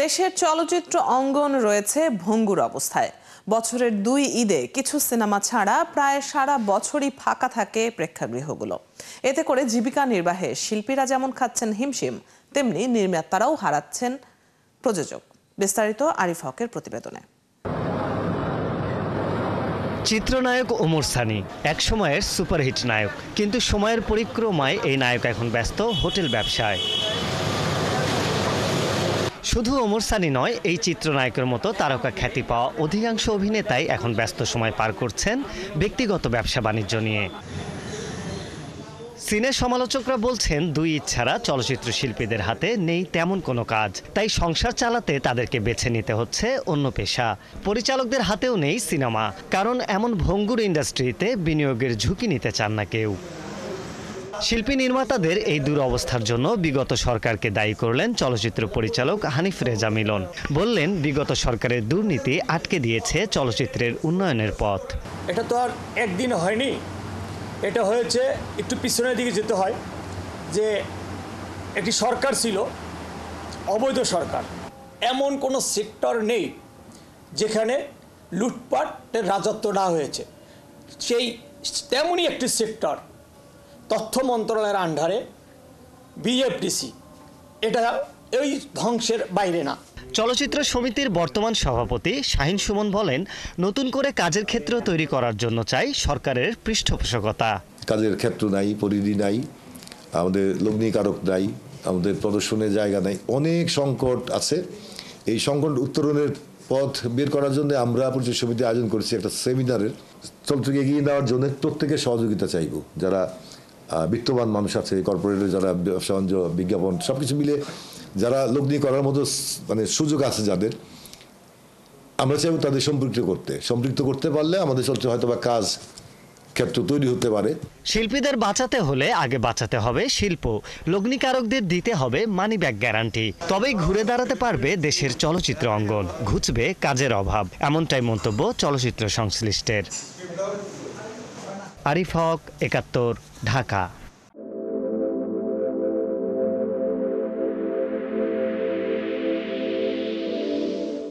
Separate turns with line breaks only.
দেশের চলচ্চিত্র অঙ্গন রয়েছে ভঙ্গুর অবস্থায়। বছরের 2 ঈদে কিছু সিনেমা ছাড়া প্রায় সারা বছরই ফাঁকা থাকে প্রেক্ষাগৃহগুলো। এতে করে জীবিকা নির্বাহে শিল্পীরা যেমন খাচ্ছেন হিমশিম, তেমনি নির্মাতারাও হারাচ্ছেন প্রযোজক। বিস্তারিত আরিফ হকের প্রতিবেদনে।
চিত্রনায়ক ওমর সানি এক সময়ের সুপারহিট নায়ক, কিন্তু সময়ের পরিক্রমায় এই নায়ক এখন ব্যস্ত হোটেল ব্যবসায়। শুধু ওমর সানি নয়, এই চিত্রনায়কের মতো তারকা খ্যাতি পাওয়া অধিকাংশ অভিনেতাই এখন ব্যস্ত সময় পার করছেন ব্যক্তিগত ব্যবসা বাণিজ্য নিয়ে। সিনে সমালোচকরা বলছেন, 2 ঈদ ছাড়া চলচ্চিত্র শিল্পীদের হাতে নেই তেমন কোনো কাজ, তাই সংসার চালাতে তাদেরকে বেছে নিতে হচ্ছে অন্য পেশা। পরিচালকদের হাতেও নেই সিনেমা, কারণ এমন ভঙ্গুর ইন্ডাস্ট্রিতে বিনিয়োগের ঝুঁকি নিতে চান না কেউ। শিল্পী নির্মাতাদের এই দুরবস্থার জন্য বিগত সরকারকে দায়ী করলেন চলচ্চিত্র পরিচালক হানিফ রেজা মিলন। বললেন, বিগত সরকারের দুর্নীতি আটকে দিয়েছে চলচ্চিত্রের উন্নয়নের পথ।
এটা তো আর একদিনে হয়নি, এটা হয়েছে একটু পিছনের দিকে যেতে হয়। যে একটি সরকার ছিল অবৈধ সরকার, এমন কোনো সেক্টর নেই যেখানে লুটপাটের রাজত্ব না হয়েছে। সেই তেমনই একটি সেক্টর তথ্য মন্ত্রণালয়ের আন্ডারে বিএফডিসি, এটা এই ধ্বংসের বাইরে না।
চলচ্চিত্র সমিতির বর্তমান সভাপতি শাহিন সুমন বলেন, নতুন করে কাজের ক্ষেত্র তৈরি করার জন্য চাই সরকারের পৃষ্ঠপোষকতা।
কাজের ক্ষেত্র নাই, পরিধি নাই, আমাদের লগ্নিকারক নাই, আমাদের প্রদর্শনের জায়গা নাই, অনেক সংকট আছে। এই সংকট উত্তরণের পথ বের করার জন্য আমরা পরিচালক সমিতি আয়োজন করেছি একটা সেমিনারের। চলচ্চিত্রকে এগিয়ে নেওয়ার জন্য প্রত্যেকের সহযোগিতা চাইব। যারা বিত্তবান মানুষ আছে, কর্পোরেটের যারা ব্যবসা বাণিজ্য, বিজ্ঞাপন সবকিছু মিলে যারা লগ্নি করার মতো মানে সুযোগ আছে যাদের, আমরা চাইব তাদের সম্পৃক্ত করতে পারলে আমাদের চলচ্চিত্র হয়তো বা কাজ ক্ষেত্র তৈরি হতে পারে।
শিল্পীদের বাঁচাতে হলে আগে বাঁচাতে হবে শিল্প, লগ্নিকারকদের দিতে হবে মানি ব্যাক গ্যারান্টি, তবেই ঘুরে দাঁড়াতে পারবে দেশের চলচ্চিত্র অঙ্গন, ঘুচবে কাজের অভাব। এমনটাই মন্তব্য চলচ্চিত্র সংশ্লিষ্টের। আরিফ হক, ৭১, ঢাকা।